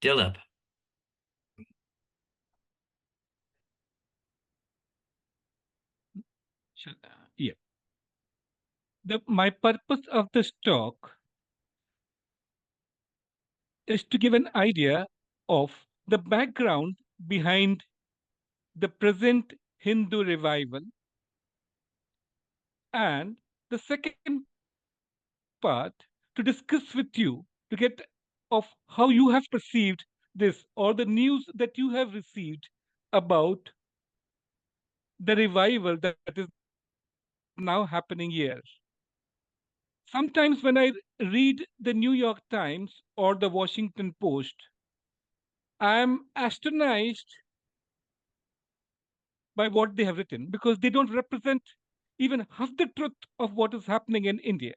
Dilip. Yeah. My purpose of this talk is to give an idea of the background behind the present Hindu revival, and the second part to discuss with you to get of how you have perceived this or the news that you have received about the revival that is now happening here. Sometimes when I read the New York Times or the Washington Post, I am astonished by what they have written because they don't represent even half the truth of what is happening in India.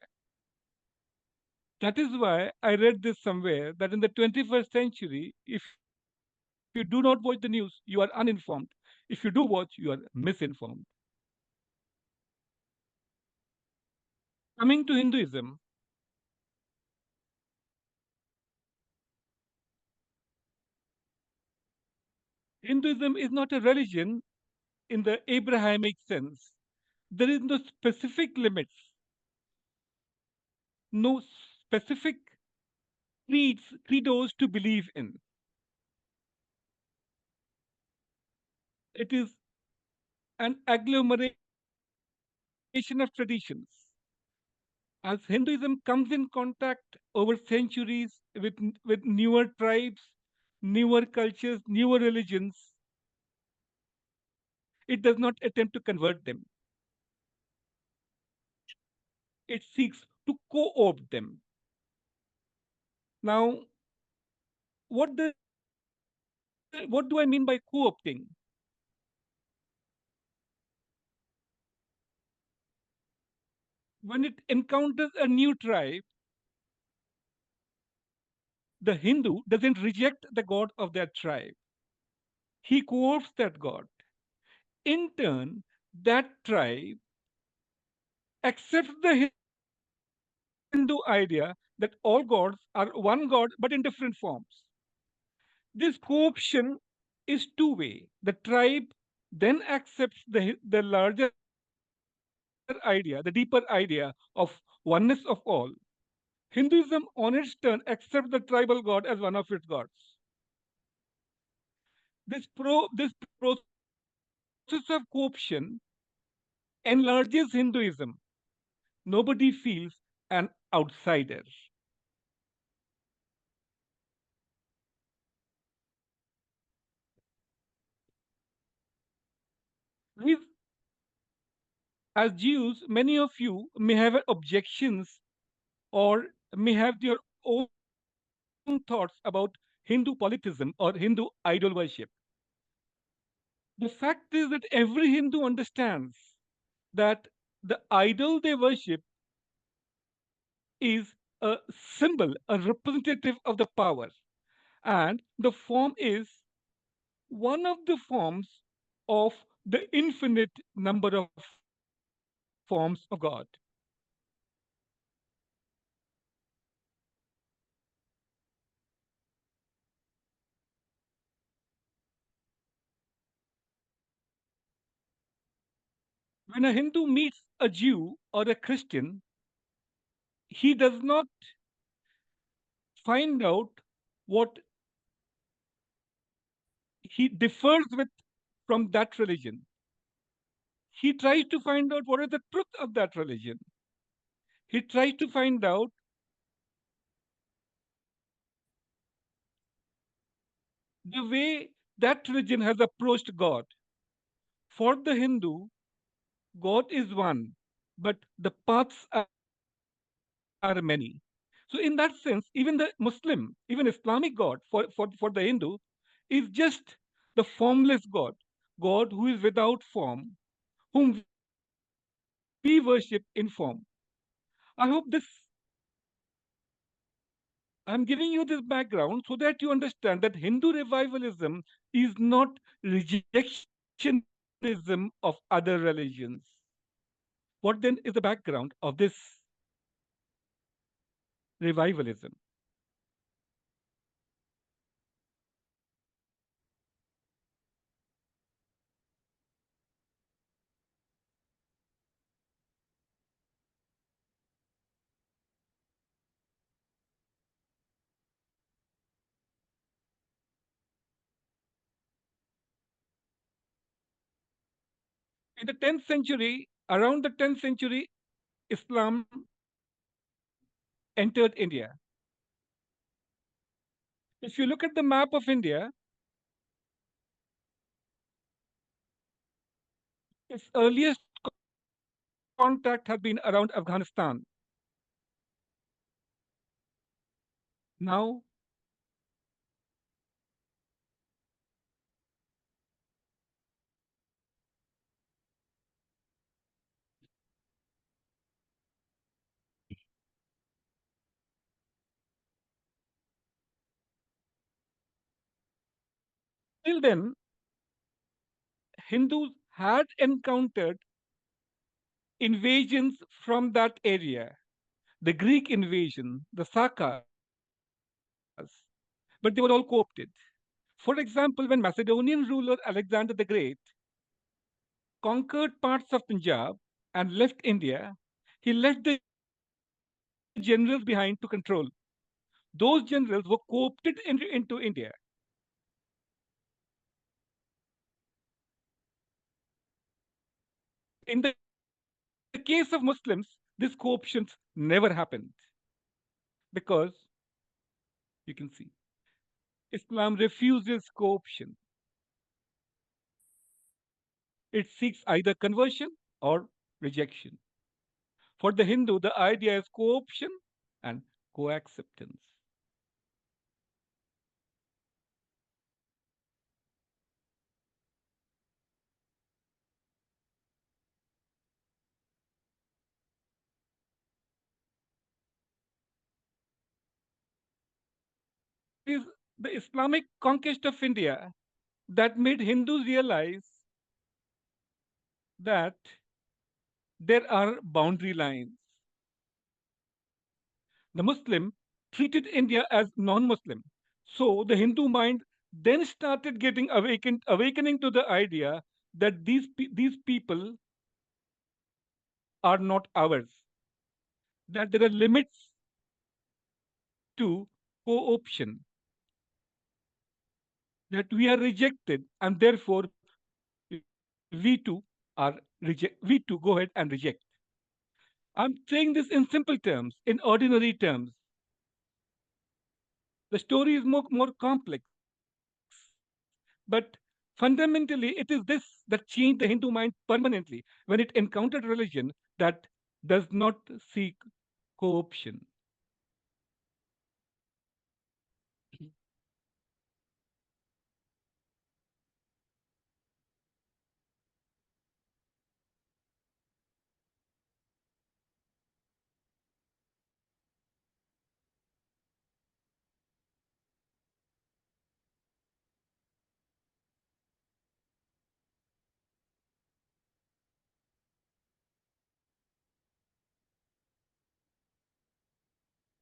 That is why I read this somewhere that in the 21st century, if you do not watch the news, you are uninformed. If you do watch, you are misinformed. Coming to Hinduism, Hinduism is not a religion in the Abrahamic sense. There is no specific limits, no specific credos to believe in. It is an agglomeration of traditions. As Hinduism comes in contact over centuries with newer tribes, newer cultures, newer religions, it does not attempt to convert them. It seeks to co-opt them. Now, what do I mean by co-opting? When it encounters a new tribe, the Hindu doesn't reject the god of that tribe. He co-opts that god. In turn, that tribe accepts the Hindu idea that all gods are one god but in different forms. This co-option is two-way. The tribe then accepts the larger idea, the deeper idea of oneness of all. Hinduism, on its turn, accepts the tribal god as one of its gods. This process of co-option enlarges Hinduism. Nobody feels an outsider. With, as Jews, many of you may have objections or may have your own thoughts about Hindu polytheism or Hindu idol worship. The fact is that every Hindu understands that the idol they worship is a symbol, a representative of the power, and the form is one of the forms of the infinite number of forms of God. When a Hindu meets a Jew or a Christian, he does not find out what he differs with from that religion. He tries to find out what is the truth of that religion. He tries to find out the way that religion has approached God. For the Hindu, God is one, but the paths are many. So, in that sense, even the Muslim, even Islamic God, for the Hindu, is just the formless God, God who is without form, whom we worship in form. I hope I'm giving you this background so that you understand that Hindu revivalism is not rejectionism of other religions. What then is the background of this revivalism? In the 10th century, around the 10th century, Islam entered India. If you look at the map of India, its earliest contact has been around Afghanistan. Now, till then, Hindus had encountered invasions from that area, the Greek invasion, the Sakas, but they were all co opted. For example, when Macedonian ruler Alexander the Great conquered parts of Punjab and left India, he left the generals behind to control. Those generals were co-opted into India. In the case of Muslims, this co-option never happened because you can see Islam refuses co-option. It seeks either conversion or rejection. For the Hindu, the idea is co-option and coacceptance. It is the Islamic conquest of India that made Hindus realize that there are boundary lines. The Muslim treated India as non-Muslim. So the Hindu mind then started getting awakening to the idea that these people are not ours, that there are limits to co-option, that we are rejected, and therefore we too go ahead and reject. I'm saying this in simple terms, in ordinary terms. The story is more complex, but fundamentally, it is this that changed the Hindu mind permanently when it encountered religion that does not seek co-option.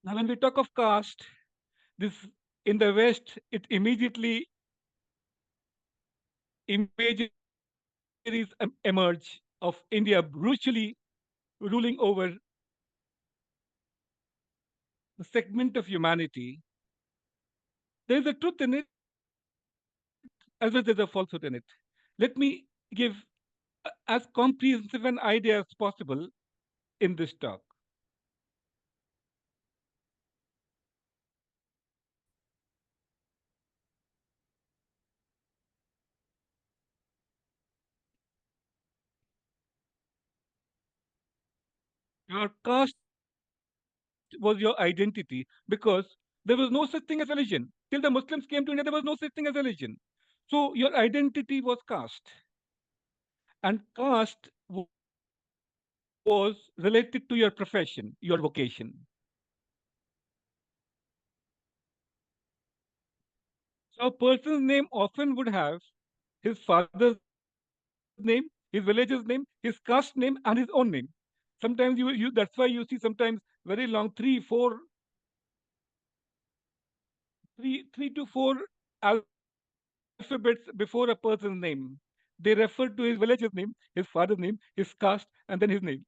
Now, when we talk of caste, this in the West, it immediately imageries emerge of India brutally ruling over the segment of humanity. There is a truth in it as well as there's a falsehood in it. Let me give as comprehensive an idea as possible in this talk. Your caste was your identity because there was no such thing as religion. Till the Muslims came to India, there was no such thing as religion. So your identity was caste. And caste was related to your profession, your vocation. So a person's name often would have his father's name, his village's name, his caste name, and his own name. Sometimes you that's why you see sometimes very long three to four alphabets before a person's name. They refer to his village's name, his father's name, his caste, and then his name.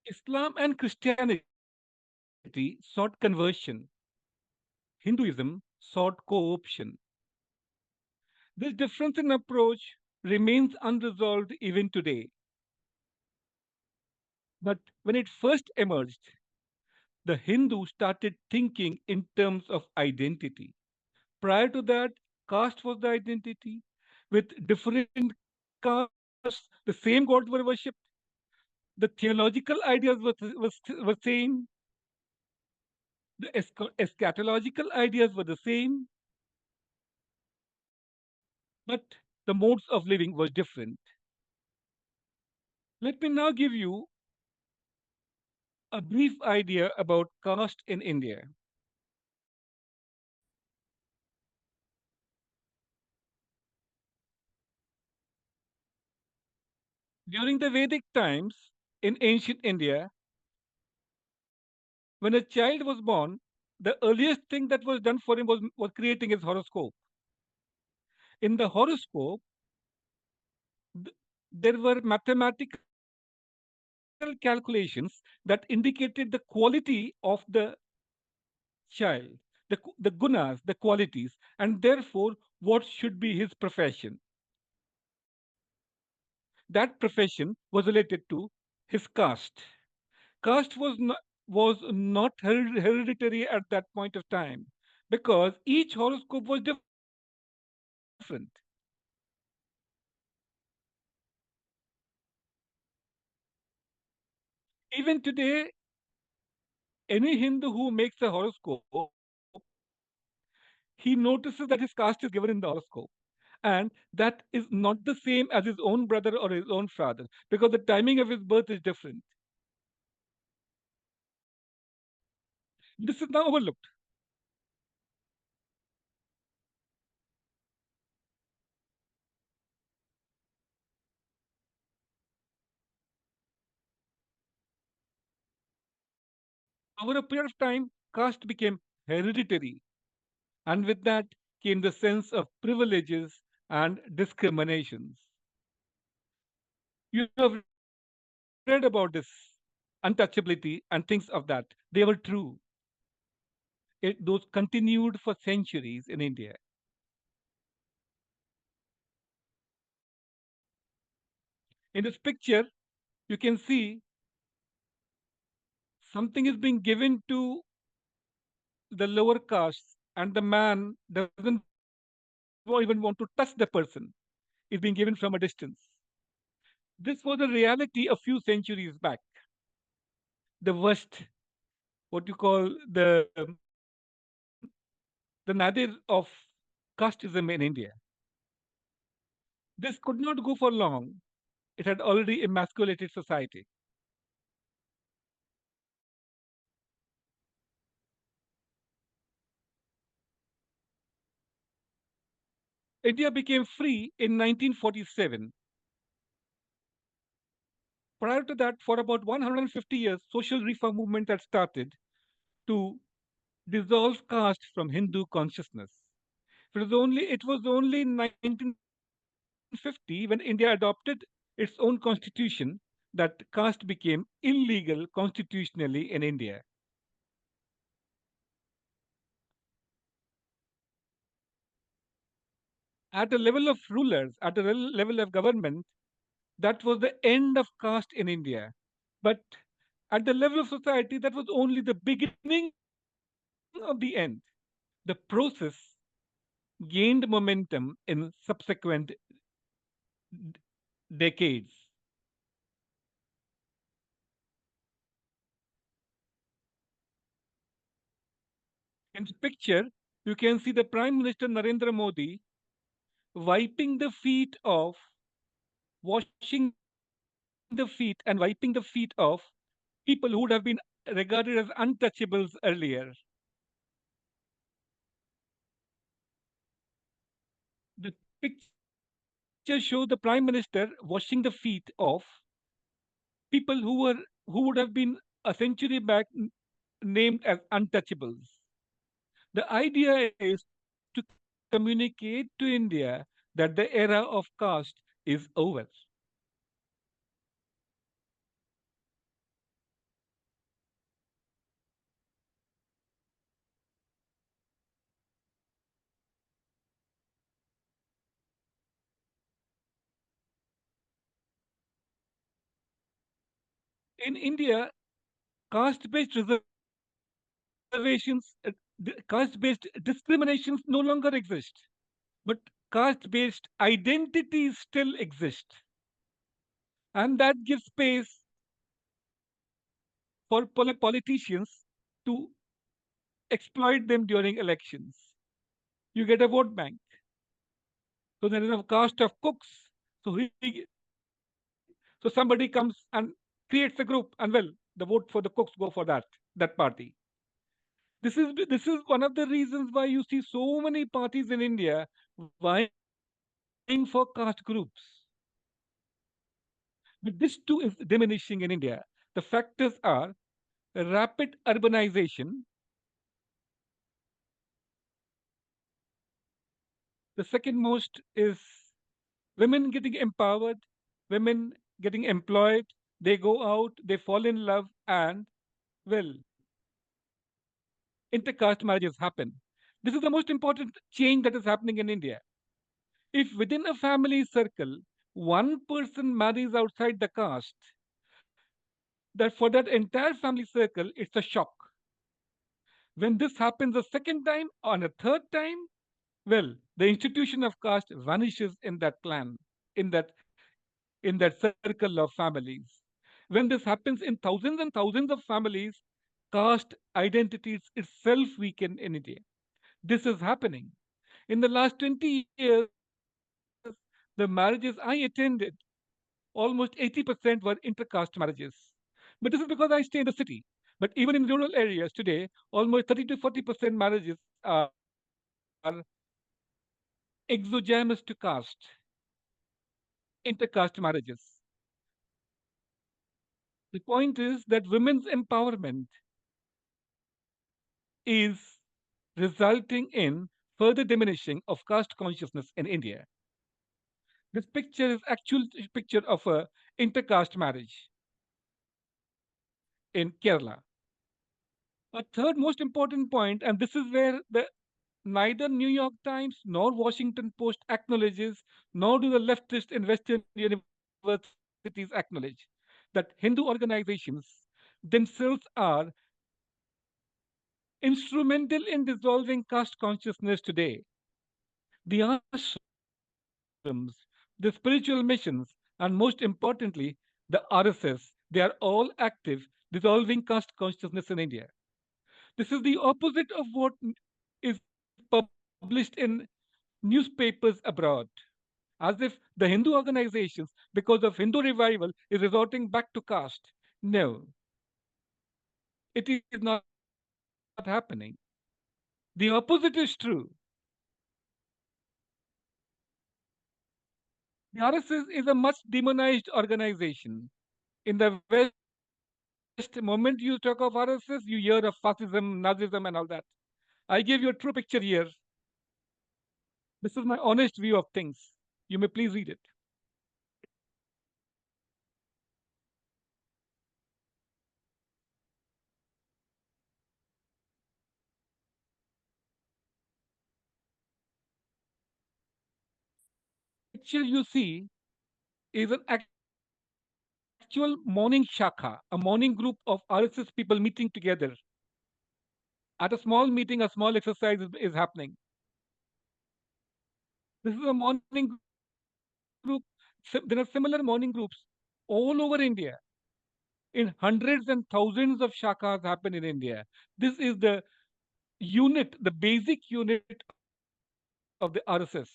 Islam and Christianity sought conversion, Hinduism sought co option. This difference in approach remains unresolved even today. But when it first emerged, the Hindu started thinking in terms of identity. Prior to that, caste was the identity. With different castes, the same gods were worshipped. The theological ideas were same. The eschatological ideas were the same, but the modes of living were different. Let me now give you a brief idea about caste in India. During the Vedic times in ancient India, when a child was born, the earliest thing that was done for him was creating his horoscope. In the horoscope, th- there were mathematical calculations that indicated the quality of the child, the gunas, the qualities, and therefore what should be his profession. That profession was related to his caste. Caste was not hereditary at that point of time because each horoscope was different. Even today, any Hindu who makes a horoscope, he notices that his caste is given in the horoscope. And that is not the same as his own brother or his own father because the timing of his birth is different. This is now overlooked. Over a period of time, caste became hereditary, and with that came the sense of privileges and discriminations. You have read about this untouchability and things of that. They were true. Those continued for centuries in India. In this picture, you can see something is being given to the lower castes, and the man doesn't even want to touch the person, is being given from a distance. This was a reality a few centuries back. The worst, what you call the nadir of casteism in India. This could not go for long. It had already emasculated society. India became free in 1947. Prior to that, for about 150 years, social reform movement had started to dissolve caste from Hindu consciousness. It was only in 1950 when India adopted its own constitution that caste became illegal constitutionally in India. At a level of rulers, at a level of government, that was the end of caste in India. But at the level of society, that was only the beginning of the end. The process gained momentum in subsequent decades. In this picture, you can see the Prime Minister Narendra Modi wiping the feet of, washing the feet and wiping the feet of people who would have been regarded as untouchables earlier. The picture shows the Prime Minister washing the feet of people who would have been a century back named as untouchables. The idea is to communicate to India that the era of caste is over. In India, caste-based reservations, caste-based discriminations no longer exist, but caste-based identities still exist, and that gives space for politicians to exploit them during elections. You get a vote bank. So there is a caste of cooks. So somebody comes and creates a group, and well, the vote for the cooks go for that party. This is one of the reasons why you see so many parties in India vying for caste groups. But this too is diminishing in India. The factors are rapid urbanization. The second most is women getting empowered, women getting employed, they go out, they fall in love, and, well, intercaste marriages happen. This is the most important change that is happening in India. If within a family circle, one person marries outside the caste, that for that entire family circle, it's a shock. When this happens a second time, on a third time, well, the institution of caste vanishes in that clan, in that in that circle of families. When this happens in thousands and thousands of families, caste identities itself weaken in India. This is happening. In the last 20 years, the marriages I attended, almost 80% were intercaste marriages. But this is because I stay in the city. But even in rural areas today, almost 30 to 40% marriages are exogamous to caste, intercaste marriages. The point is that women's empowerment is resulting in further diminishing of caste consciousness in India. This picture is actual picture of a intercaste marriage in Kerala. A third most important point, and this is where the neither New York Times nor Washington Post acknowledges, nor do the leftists in Western universities acknowledge, that Hindu organizations themselves are instrumental in dissolving caste consciousness today. The ashrams, the spiritual missions, and most importantly, the RSS, they are all active dissolving caste consciousness in India. This is the opposite of what is published in newspapers abroad, as if the Hindu organizations, because of Hindu revival, is resorting back to caste. No, it is not happening. The opposite is true. The RSS is a much demonized organization. In the West, moment you talk of RSS, you hear of fascism, Nazism, and all that. I give you a true picture here. This is my honest view of things. You may please read it. The picture you see is an actual morning shakha, a morning group of RSS people meeting together. At a small meeting, a small exercise is happening. This is a morning group. There are similar morning groups all over India. In hundreds and thousands of shakas happen in India. This is the unit, the basic unit of the RSS.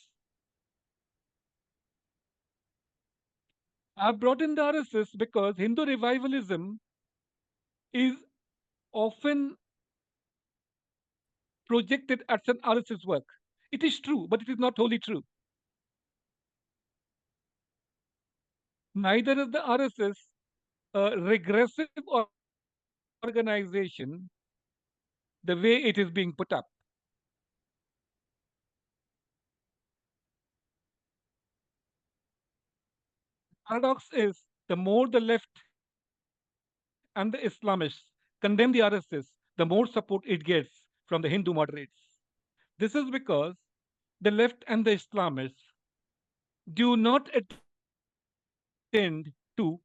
I've brought in the RSS because Hindu revivalism is often projected as an RSS work. It is true, but it is not wholly true. Neither is the RSS a regressive organization the way it is being put up. Paradox is the more the left and the Islamists condemn the RSS, the more support it gets from the Hindu moderates. This is because the left and the Islamists do not attend to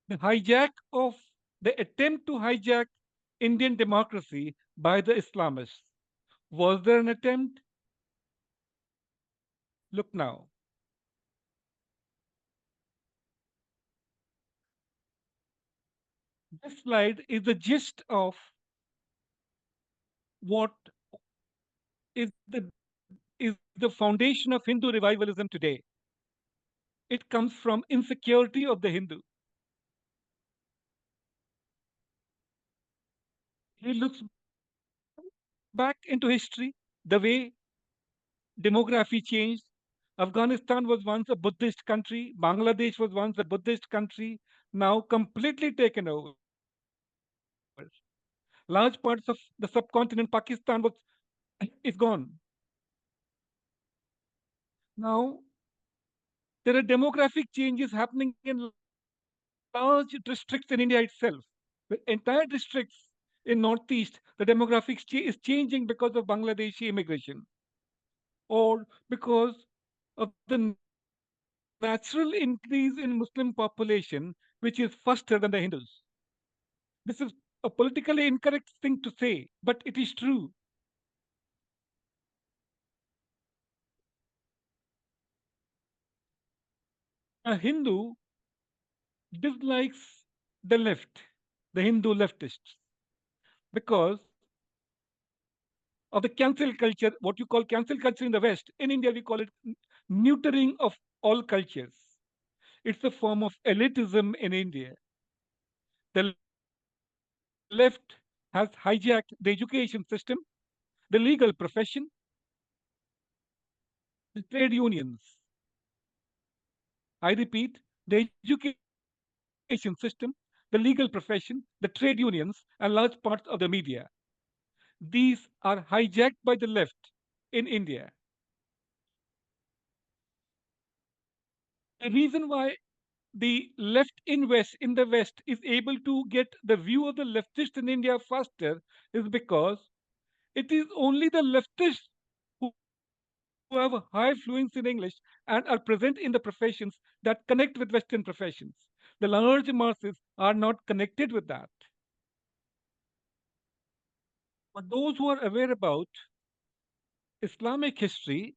The hijack of the attempt to hijack Indian democracy by the Islamists. Was there an attempt? Look now. This slide is the gist of what is the foundation of Hindu revivalism today. It comes from insecurity of the Hindu. He looks back into history, the way demography changed. Afghanistan was once a Buddhist country. Bangladesh was once a Buddhist country, now completely taken over. Large parts of the subcontinent, Pakistan was is gone. Now there are demographic changes happening in large districts in India itself. The entire districts in Northeast, the demographics is changing because of Bangladeshi immigration or because of the natural increase in Muslim population, which is faster than the Hindus. This is a politically incorrect thing to say, but it is true. A Hindu dislikes the left, the Hindu leftists, because of the cancel culture, what you call cancel culture in the West. In India, we call it neutering of all cultures. It's a form of elitism in India. The left has hijacked the education system, the legal profession, the trade unions. I repeat, the education system, the legal profession, the trade unions, and large parts of the media. These are hijacked by the left in India. The reason why the left in the West is able to get the view of the leftists in India faster is because it is only the leftists who have high fluency in English and are present in the professions that connect with Western professions. The large masses are not connected with that. But those who are aware about Islamic history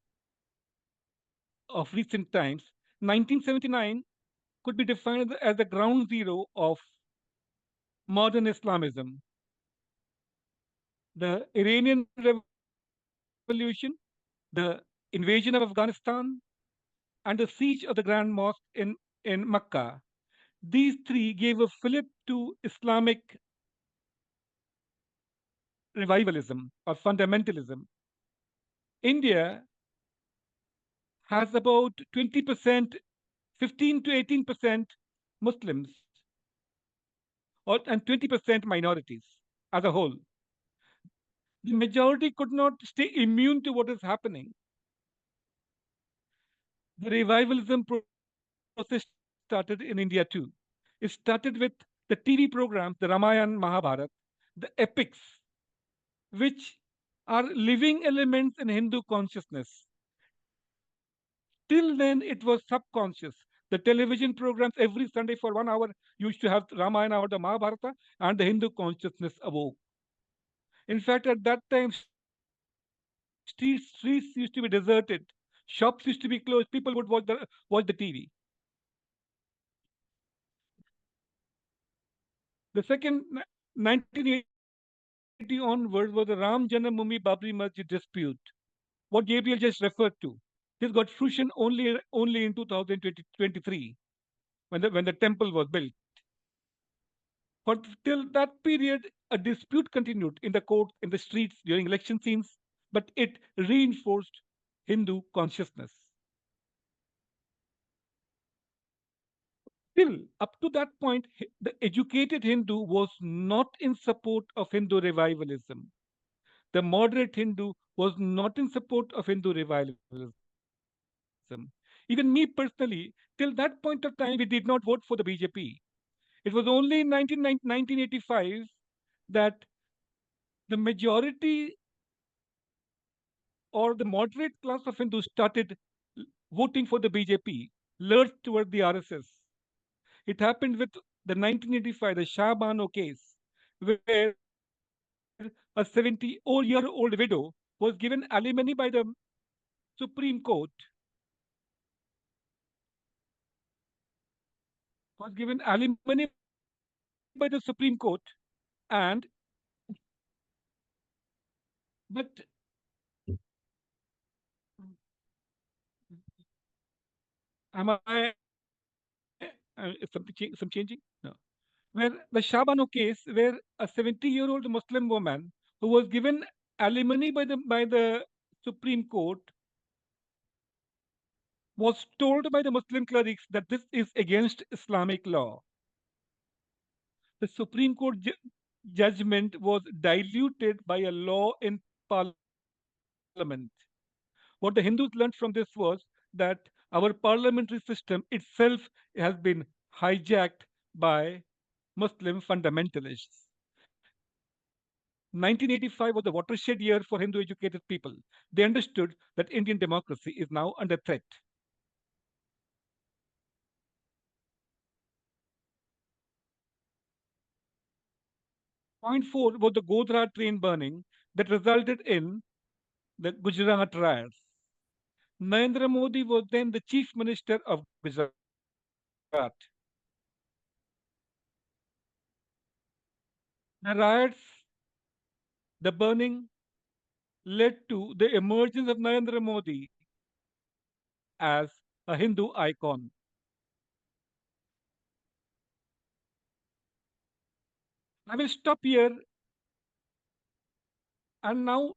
of recent times, 1979 could be defined as the ground zero of modern Islamism. The Iranian Revolution, the invasion of Afghanistan, and the siege of the Grand Mosque in Mecca. These three gave a fillip to Islamic revivalism or fundamentalism. India has about 20%, 15 to 18% Muslims and 20% minorities as a whole. The majority could not stay immune to what is happening. The revivalism process started in India too. It started with the TV programs, the Ramayana, Mahabharata, the epics, which are living elements in Hindu consciousness. Till then, it was subconscious. The television programs every Sunday for 1 hour used to have Ramayana or the Mahabharata, and the Hindu consciousness awoke. In fact, at that time, streets used to be deserted, shops used to be closed. People would watch the TV. The second 1980 onwards was the Ram Janmabhoomi Babri Masjid dispute, what Gabriel just referred to. This got fruition only in 2023 when the temple was built. For till that period, a dispute continued in the courts, in the streets during election scenes, but it reinforced Hindu consciousness. Still, up to that point, the educated Hindu was not in support of Hindu revivalism. The moderate Hindu was not in support of Hindu revivalism. Even me personally, till that point of time, we did not vote for the BJP. It was only in 1985 that the majority or the moderate class of Hindus started voting for the BJP, lurched toward the RSS. It happened with the 1985, the Shah Bano case, where a 70-year-old widow was given alimony by the Supreme Court, by the Supreme Court, and but am I something some changing? No. Where the Shabano case, where a 70-year-old Muslim woman who was given alimony by the Supreme Court was told by the Muslim clerics that this is against Islamic law. The Supreme Court judgment was diluted by a law in Parliament. What the Hindus learned from this was that our parliamentary system itself has been hijacked by Muslim fundamentalists. 1985 was a watershed year for Hindu educated people. They understood that Indian democracy is now under threat. Point four was the Godhra train burning that resulted in the Gujarat riots. Narendra Modi was then the chief minister of Gujarat. The riots, the burning, led to the emergence of Narendra Modi as a Hindu icon. I will stop here and now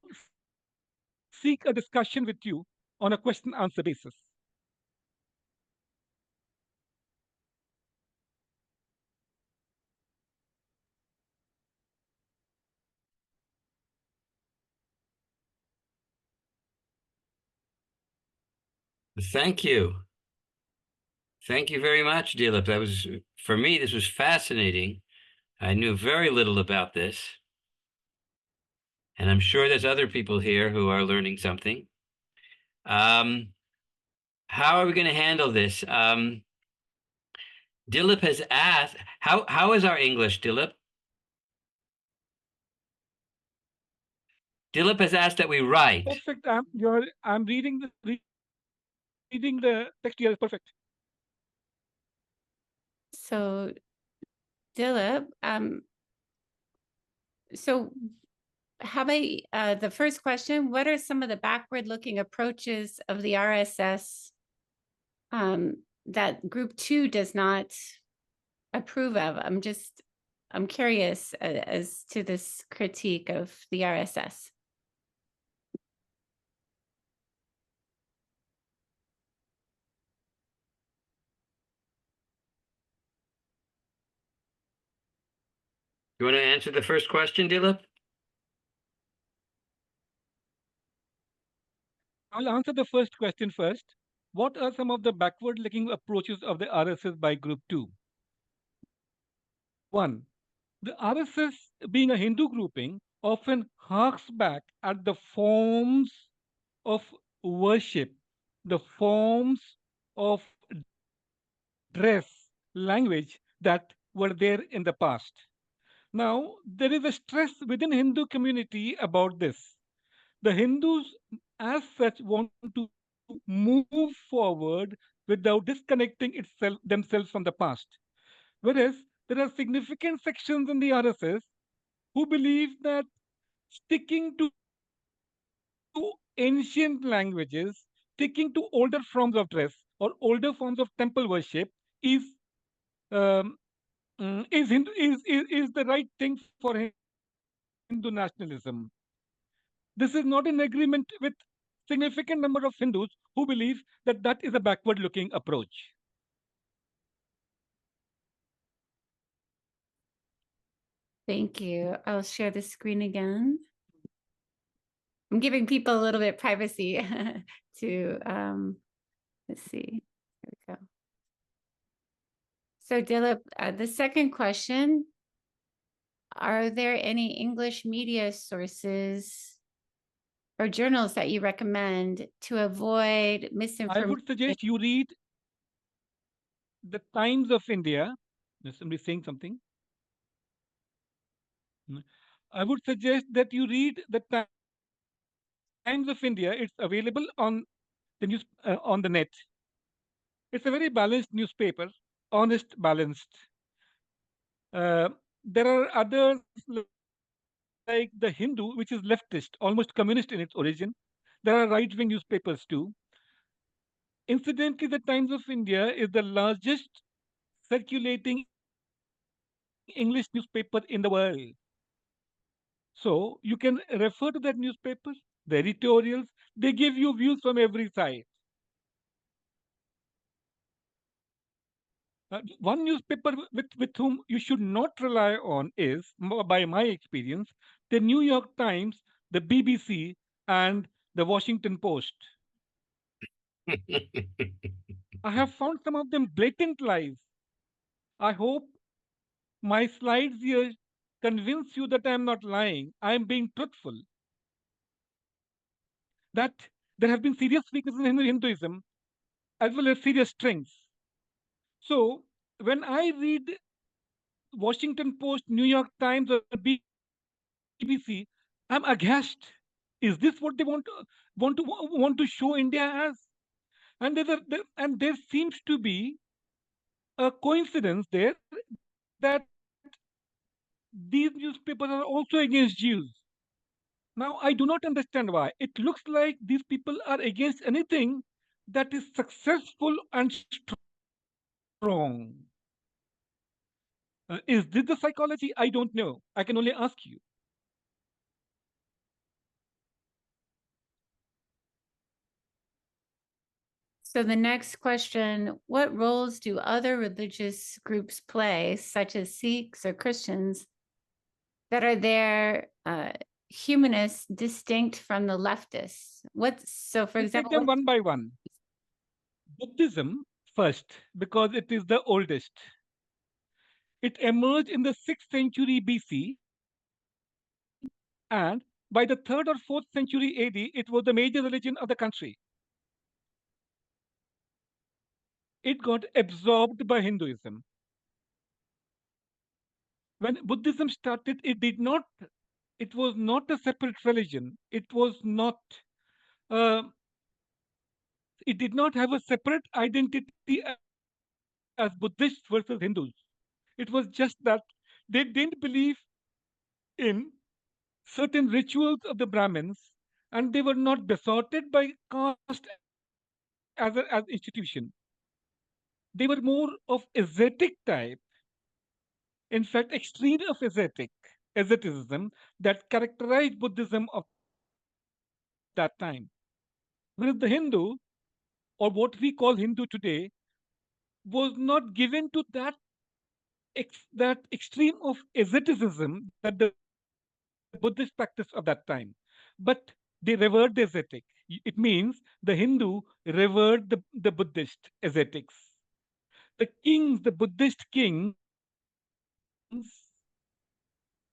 seek a discussion with you on a question answer basis. Thank you. Thank you very much, Dilip. That was, for me, this was fascinating. I knew very little about this. And I'm sure there's other people here who are learning something. Um, how are we going to handle this? Dilip has asked, how is our English, Dilip? Dilip has asked that we write. Perfect. I'm reading the text here. It's perfect. So, Dilip, so how about the first question? What are some of the backward-looking approaches of the RSS that Group 2 does not approve of? I'm curious as to this critique of the RSS. You want to answer the first question, Dilip? I'll answer the first question first. What are some of the backward looking approaches of the RSS by Group 2? One, the RSS, being a Hindu grouping, often harks back at the forms of worship, the forms of dress, language that were there in the past. Now, there is a stress within Hindu community about this. The Hindus, as such, want to move forward without disconnecting themselves from the past. Whereas there are significant sections in the RSS who believe that sticking to ancient languages, sticking to older forms of dress or older forms of temple worship is um, is the right thing for Hindu nationalism. This is not in agreement with significant number of Hindus who believe that that is a backward looking approach. Thank you. I'll share the screen again. I'm giving people a little bit of privacy to, let's see, here we go. So Dilip, the second question, are there any English media sources or journals that you recommend to avoid misinformation? I would suggest you read the Times of India, Is somebody saying something? Mm. I would suggest that you read the Times of India. It's available on on the net. It's a very balanced newspaper, honest, balanced. Uh, there are others like the Hindu, which is leftist, almost communist in its origin. There are right-wing newspapers too. Incidentally, the Times of India is the largest circulating English newspaper in the world. So you can refer to that newspaper, the editorials, they give you views from every side. One newspaper with whom you should not rely on is, by my experience, the New York Times, the BBC, and the Washington Post. I have found some of them blatant lies. I hope my slides here convince you that I am not lying. I am being truthful. That there have been serious weaknesses in Hinduism as well as serious strengths. So when I read Washington Post, New York Times, or BBC, I'm aghast. Is this what they want to show India as? And there seems to be a coincidence there that these newspapers are also against Jews. Now I do not understand why. It looks like these people are against anything that is successful and strong. Is this the psychology? I don't know. I can only ask you. So the next question, what roles do other religious groups play, such as Sikhs or Christians, that are there humanists distinct from the leftists? So for Let's take example, them one by one. Buddhism first, because it is the oldest. It emerged in the 6th century BC, and by the 3rd or 4th century AD, it was the major religion of the country. It got absorbed by Hinduism. When Buddhism started, it was not a separate religion. Uh, it did not have a separate identity as Buddhists versus Hindus. It was just that they didn't believe in certain rituals of the Brahmins, and they were not besotted by caste as institution. They were more of ascetic type, in fact, extreme of asceticism that characterized Buddhism of that time. Whereas the Hindu, or what we call Hindu today, was not given to that extreme of asceticism that the Buddhists practiced of that time. But they revered the ascetic. It means the Hindu revered the Buddhist ascetics. The Buddhist kings,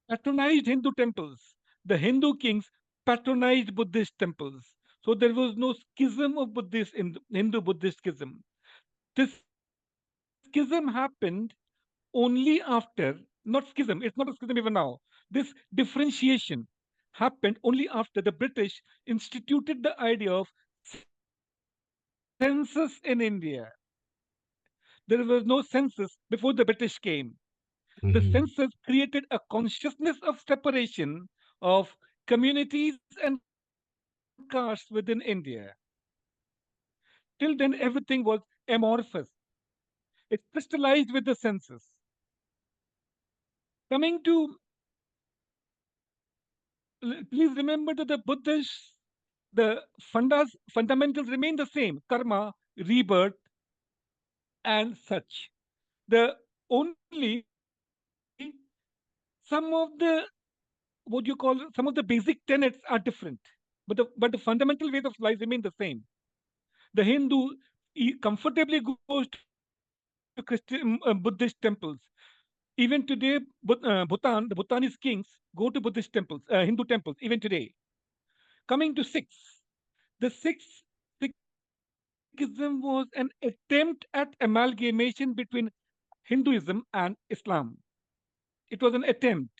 patronized Hindu temples. The Hindu kings patronized Buddhist temples. So there was no schism of Buddhist in Hindu Buddhist schism. This schism happened only after, not schism, it's not a schism even now. This differentiation happened only after the British instituted the idea of census in India. There was no census before the British came. The census created a consciousness of separation of communities and castes within India. Till then, everything was amorphous. It crystallized with the census. Coming to, please remember that the Buddhists, the fundamentals remain the same: karma, rebirth, and such. The only some of the what you call some of the basic tenets are different, but the fundamental ways of life remain the same. The Hindu comfortably goes to Buddhist temples. Even today, Bhutan, the Bhutanese kings go to Buddhist temples, Hindu temples, even today. Coming to Sikhs, the Sikhism was an attempt at amalgamation between Hindu Hinduism and Islam. It was an attempt.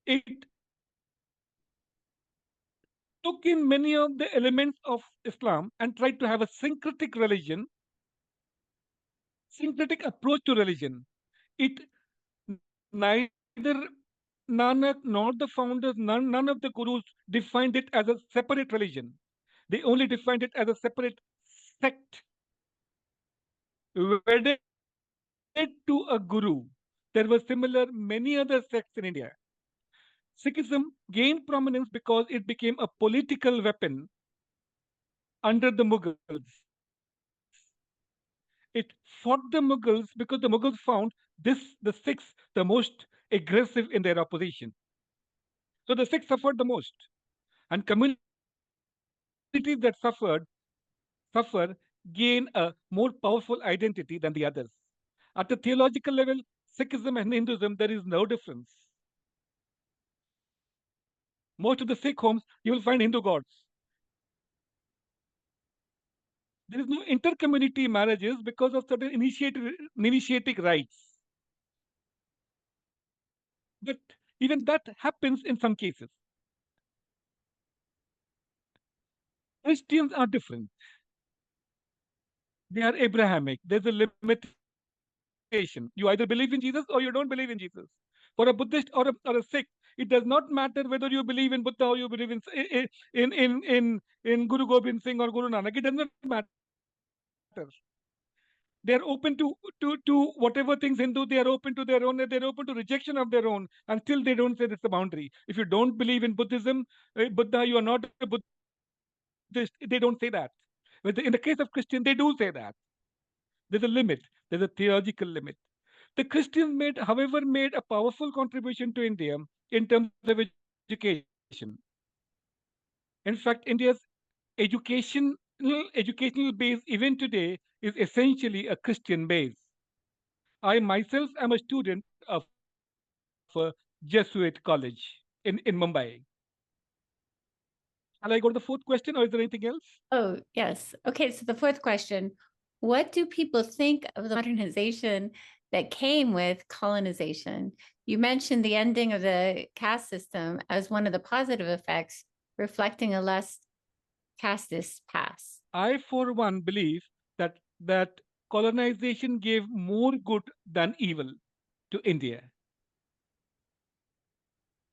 It took in many of the elements of Islam and tried to have a syncretic approach to religion. It neither Nanak nor the founders, none of the gurus defined it as a separate religion. They only defined it as a separate sect wedded to a guru. There were similar many other sects in India. Sikhism gained prominence because it became a political weapon under the Mughals. It fought the Mughals because the Mughals found the Sikhs, the most aggressive in their opposition. So the Sikhs suffered the most. And communities that suffer gain a more powerful identity than the others. At the theological level, Sikhism and Hinduism, there is no difference. Most of the Sikh homes, you will find Hindu gods. There is no inter-community marriages because of certain initiatic rights. But even that happens in some cases. Christians are different. They are Abrahamic. There's a limitation. You either believe in Jesus or you don't believe in Jesus. For a Buddhist or a Sikh, it does not matter whether you believe in Buddha or you believe in Guru Gobind Singh or Guru Nanak. It does not matter. They are open to whatever things Hindu. They are open to their own. They are open to rejection of their own. Until they don't say that's the boundary. If you don't believe in Buddhism, Buddha, you are not a Buddhist. They don't say that. But in the case of Christian, they do say that. There's a limit. There's a theological limit. The Christians however, made a powerful contribution to India in terms of education. In fact, India's educational base even today is essentially a Christian base. I myself am a student of a Jesuit college in Mumbai. Shall I go to the fourth question or is there anything else? Oh, yes. Okay, so the fourth question, what do people think of the modernization that came with colonization? You mentioned the ending of the caste system as one of the positive effects, reflecting a less casteist past. I, for one, believe that colonization gave more good than evil to India.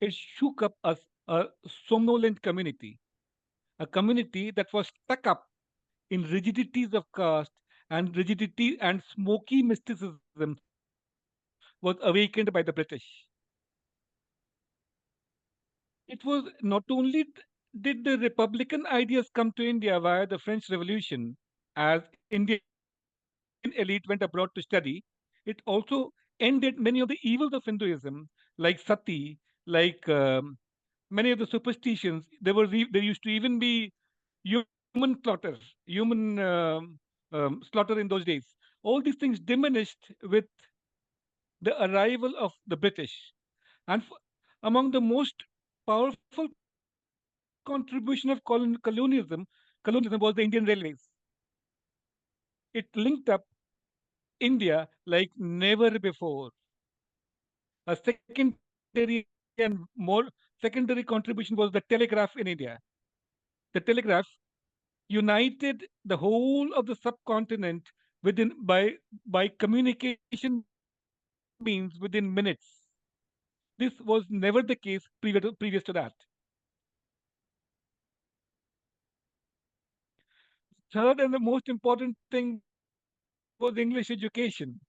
It shook up a somnolent community, a community that was stuck up in rigidities of caste and rigidity and smoky mysticism was awakened by the British. It was not only did the republican ideas come to India via the French Revolution, as Indian elite went abroad to study, it also ended many of the evils of Hinduism, like sati, like many of the superstitions. There used to even be human slaughter, slaughter in those days. All these things diminished with the arrival of the British. And among the most powerful contribution of colonialism was the Indian Railways. It linked up India like never before. A secondary contribution was the telegraph in India. The telegraph united the whole of the subcontinent by communication means within minutes. This was never the case previous to that. Third and the most important thing was English education.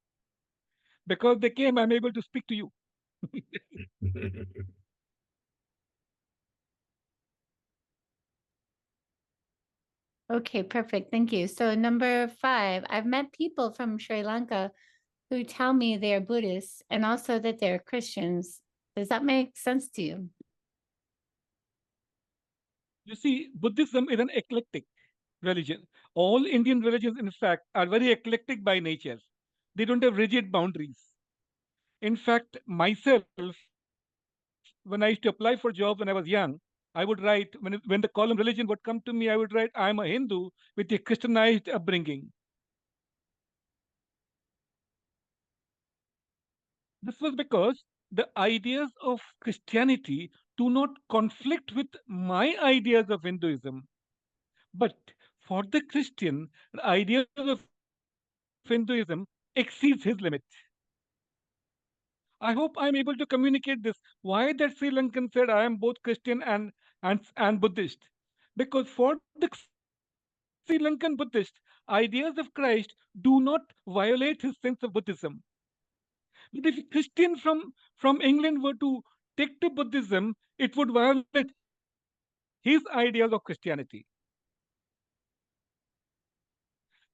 Because they came, I'm able to speak to you. Okay, perfect. Thank you. So number 5, I've met people from Sri Lanka who tell me they're Buddhists and also that they're Christians. Does that make sense to you? You see, Buddhism is an eclectic religion. All Indian religions, in fact, are very eclectic by nature. They don't have rigid boundaries. In fact, myself, when I used to apply for jobs when I was young, I would write, when the column religion would come to me, I would write, I'm a Hindu with a Christianized upbringing. This was because the ideas of Christianity do not conflict with my ideas of Hinduism. But for the Christian, the ideas of Hinduism exceeds his limit. I hope I am able to communicate this. Why that Sri Lankan said I am both Christian and Buddhist. Because for the Sri Lankan Buddhist, ideas of Christ do not violate his sense of Buddhism. But if a Christian from England were to take to Buddhism, it would violate his ideas of Christianity.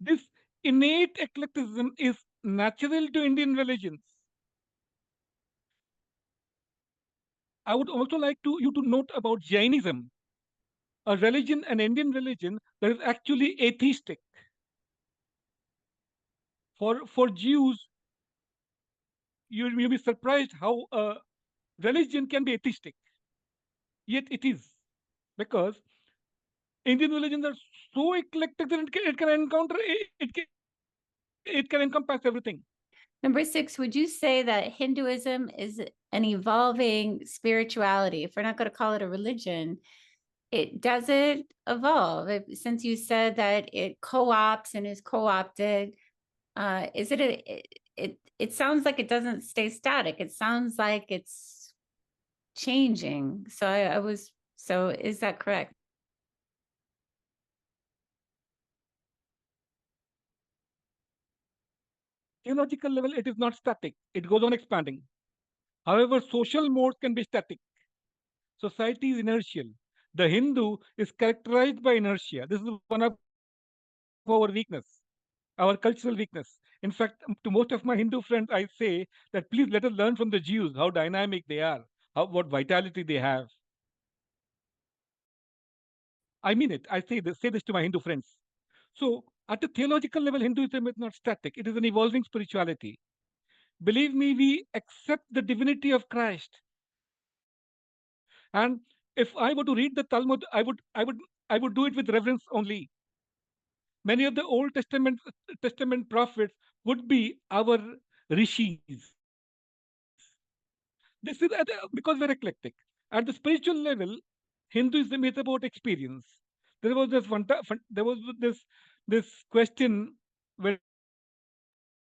This innate eclecticism is natural to Indian religions. I would also like you to note about Jainism, a religion, an Indian religion that is actually atheistic. For Jews, you'll be surprised how a religion can be atheistic. Yet it is, because Indian religions are so eclectic that it can encounter it can encompass everything. Number 6, would you say that Hinduism is an evolving spirituality? If we're not going to call it a religion, does it evolve? Since you said that it co-ops and is co-opted, is it sounds like it doesn't stay static. It sounds like it's changing. So is that correct? Theological level, it is not static. It goes on expanding. However, social modes can be static. Society is inertial. The Hindu is characterized by inertia. This is one of our weakness, our cultural weakness. In fact, to most of my Hindu friends, I say that please let us learn from the Jews how dynamic they are, what vitality they have. I mean it. I say this to my Hindu friends. So, at a theological level, Hinduism is not static. It is an evolving spirituality. Believe me, we accept the divinity of Christ. And if I were to read the Talmud, I would do it with reverence only. Many of the Old Testament prophets would be our rishis. This is because we're eclectic. At the spiritual level, Hinduism is about experience. There was this question when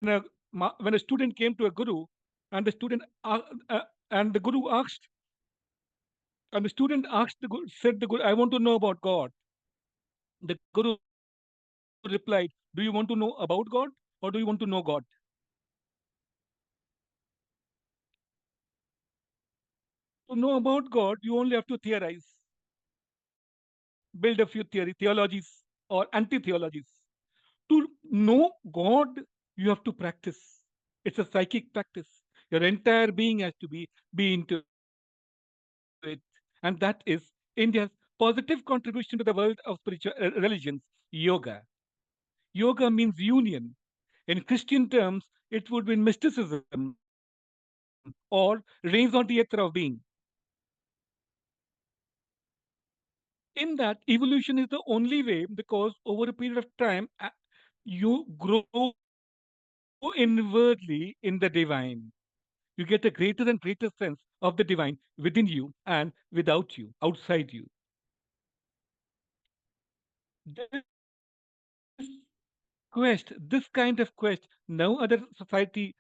when a student came to a guru, and the guru asked, and the student asked the guru, said the guru, I want to know about God. The guru replied, do you want to know about God, or do you want to know God? To know about God, you only have to theorize, build a few theologies or anti-theologies. To know God, you have to practice. It's a psychic practice. Your entire being has to be into it. And that is India's positive contribution to the world of spiritual religions, yoga. Yoga means union. In Christian terms, it would be mysticism or raison d'etre of being. In that, evolution is the only way, because over a period of time, you grow inwardly in the divine. You get a greater and greater sense of the divine within you and without you, outside you. This this kind of quest, no other society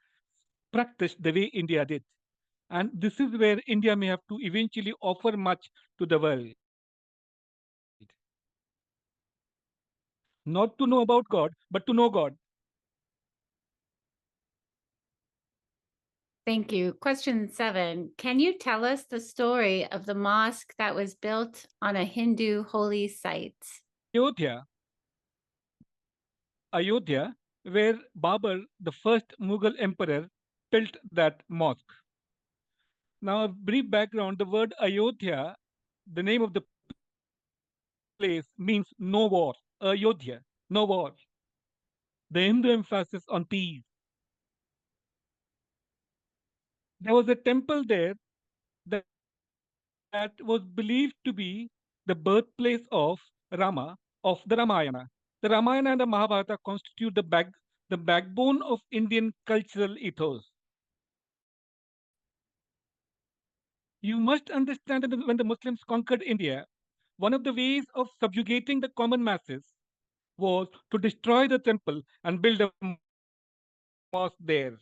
practiced the way India did. And this is where India may have to eventually offer much to the world. Not to know about God, but to know God. Thank you. Question 7. Can you tell us the story of the mosque that was built on a Hindu holy site? Ayodhya, Ayodhya, where Babur, the first Mughal emperor, built that mosque. Now, a brief background, the word Ayodhya, the name of the place, means no war. Ayodhya, no war. The Hindu emphasis on peace. There was a temple there that was believed to be the birthplace of Rama, of the Ramayana. The Ramayana and the Mahabharata constitute the backbone of Indian cultural ethos. You must understand that when the Muslims conquered India, one of the ways of subjugating the common masses was to destroy the temple and build a mosque there.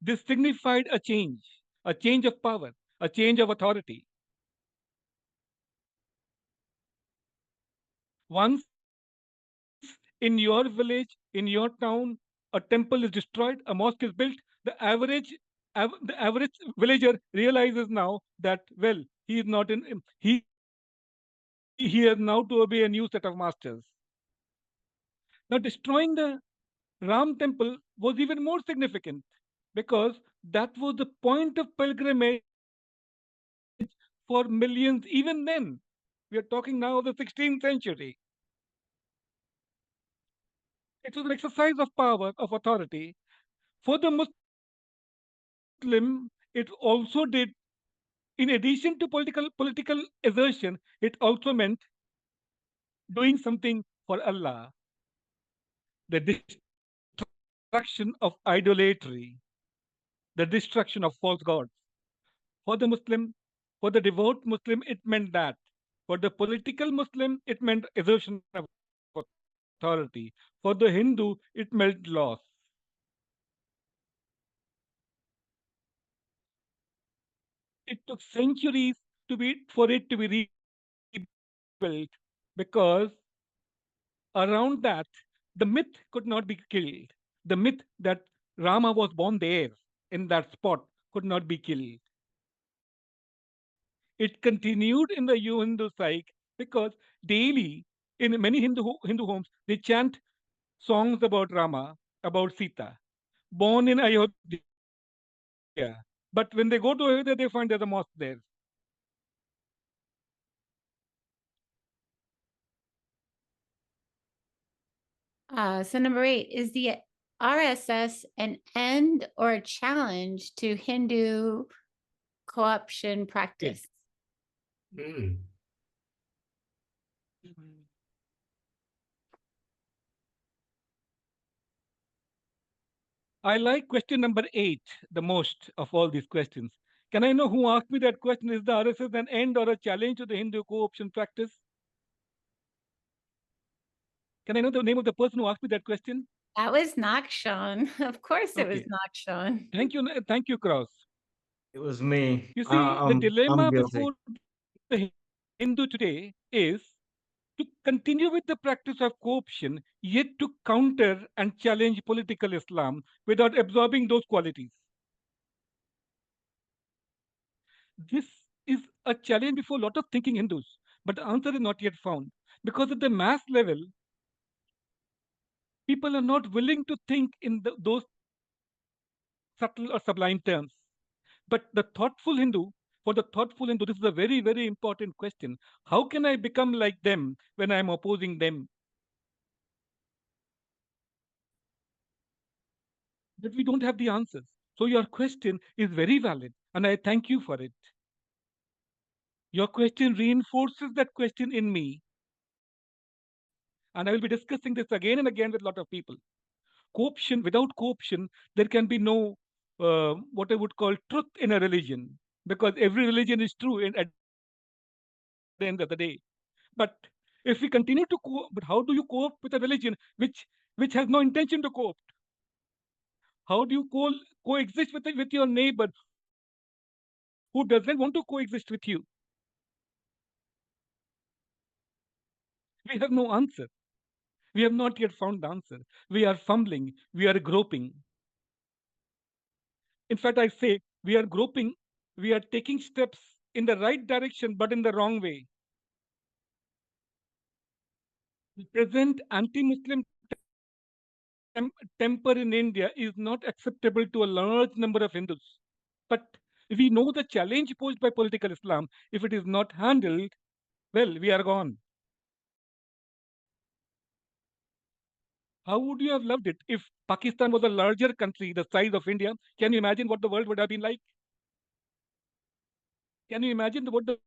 This signified a change of power, a change of authority. Once in your village, in your town, a temple is destroyed, a mosque is built, the average villager realizes now that, well, he is not in he has now to obey a new set of masters. Now destroying the Ram temple was even more significant because that was the point of pilgrimage for millions even then. We are talking now of the 16th century. It was an exercise of power, of authority. For the Muslim, it also did, in addition to political assertion, it also meant doing something for Allah, the destruction of idolatry, the destruction of false gods. For the Muslim, for the devout Muslim, it meant that. For the political Muslim, it meant assertion of authority. For the Hindu, it meant loss. It took centuries for it to be rebuilt because around that, the myth could not be killed. The myth that Rama was born there in that spot could not be killed. It continued in the Hindu psyche because daily in many Hindu homes they chant songs about Rama, about Sita, born in Ayodhya. But when they go to Ayodhya, they find there's a mosque there. So number 8, is the RSS an end or a challenge to Hindu co-option practice? Hmm. I like question number 8 the most of all these questions. Can I know who asked me that question? Is the RSS an end or a challenge to the Hindu co-option practice? Can I know the name of the person who asked me that question? That was Nakshan. Of course it was Okay. Nakshan. Thank you, Kraus. It was me. You see, the I'm dilemma guilty. before the Hindu today is to continue with the practice of co-option, yet to counter and challenge political Islam without absorbing those qualities. This is a challenge before a lot of thinking Hindus, but the answer is not yet found. Because at the mass level, people are not willing to think in those subtle or sublime terms. But for the thoughtful Hindu, this is a very, very important question. How can I become like them when I am opposing them? But we don't have the answers. So your question is very valid, and I thank you for it. Your question reinforces that question in me, and I will be discussing this again and again with a lot of people. Without co-option, there can be no what I would call truth in a religion, because every religion is true at the end of the day. But if we continue to but how do you co-opt with a religion which has no intention to co-opt? How do you coexist with your neighbor who doesn't want to coexist with you? We have no answer. We have not yet found the answer. We are fumbling. We are groping. In fact, I say we are groping. We are taking steps in the right direction, but in the wrong way. The present anti-Muslim temper in India is not acceptable to a large number of Hindus. But we know the challenge posed by political Islam. If it is not handled, well, we are gone. How would you have loved it if Pakistan was a larger country, the size of India? Can you imagine what the world would have been like? Can you imagine what the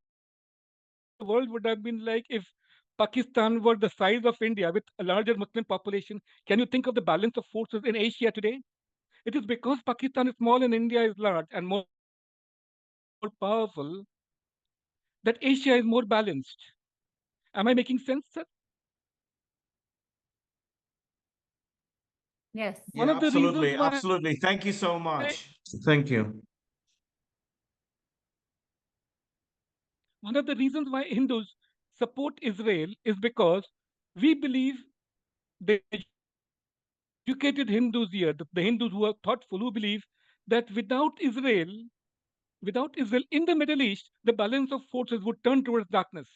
world would have been like if Pakistan were the size of India with a larger Muslim population? Can you think of the balance of forces in Asia today? It is because Pakistan is small and India is large and more diverse. powerful, that Asia is more balanced. Am I making sense, sir? Yes. One Yeah, of the reasons absolutely. why Absolutely. Thank you so much. Thank you. one of the reasons why Hindus support Israel is because we believe the educated Hindus here, the Hindus who are thoughtful, who believe that without Israel in the Middle East, the balance of forces would turn towards darkness.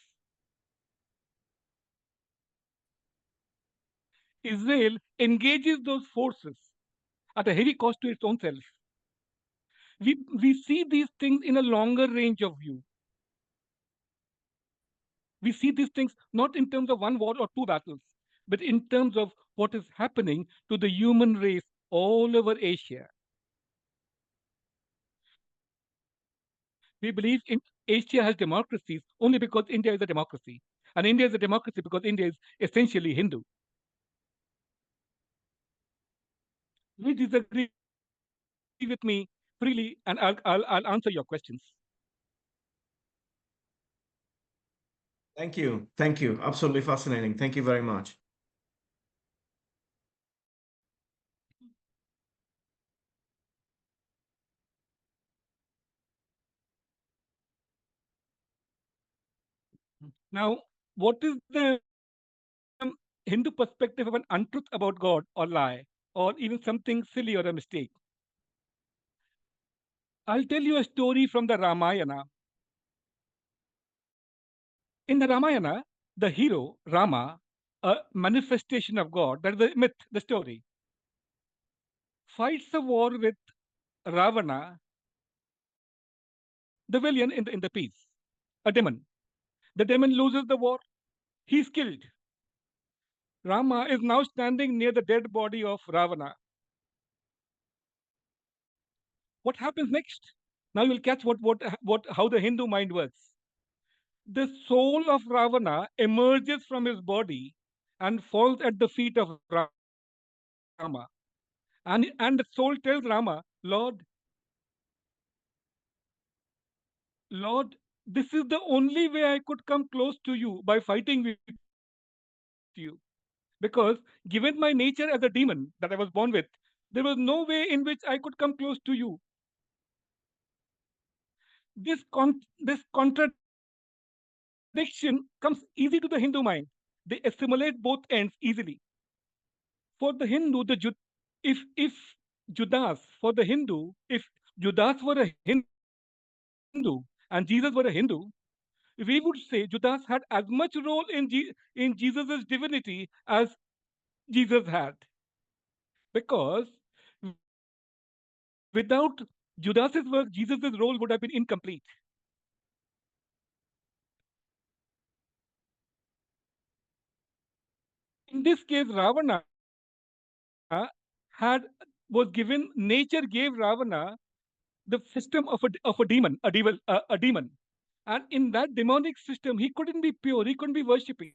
Israel engages those forces at a heavy cost to its own self. We see these things in a longer range of view. We see these things not in terms of one war or two battles, but in terms of what is happening to the human race all over Asia. We believe in Asia has democracies only because India is a democracy. And India is a democracy because India is essentially Hindu. We disagree with me freely, and I'll answer your questions. Thank you. Thank you. Absolutely fascinating. Thank you very much. Now, what is the Hindu perspective of an untruth about God or lie, or even something silly or a mistake? I'll tell you a story from the Ramayana. In the Ramayana, the hero, Rama, a manifestation of God, that is the myth, the story, fights a war with Ravana, the villain in the piece, a demon. The demon loses the war, he's killed. Rama is now standing near the dead body of Ravana. What happens next? Now you'll catch how the Hindu mind works. The soul of Ravana emerges from his body and falls at the feet of Rama. And the soul tells Rama, Lord, this is the only way I could come close to you, by fighting with you. Because given my nature as a demon that I was born with, there was no way in which I could come close to you. This contradiction comes easy to the Hindu mind. They assimilate both ends easily. For the Hindu, if Judas, for the Hindu, if Judas were a Hindu and Jesus were a Hindu, we would say Judas had as much role in Jesus' divinity as Jesus had. Because without Judas's work, Jesus' role would have been incomplete. In this case, Ravana had was given nature gave Ravana the system of a demon, a demon, and in that demonic system, he couldn't be pure, he couldn't be worshipping.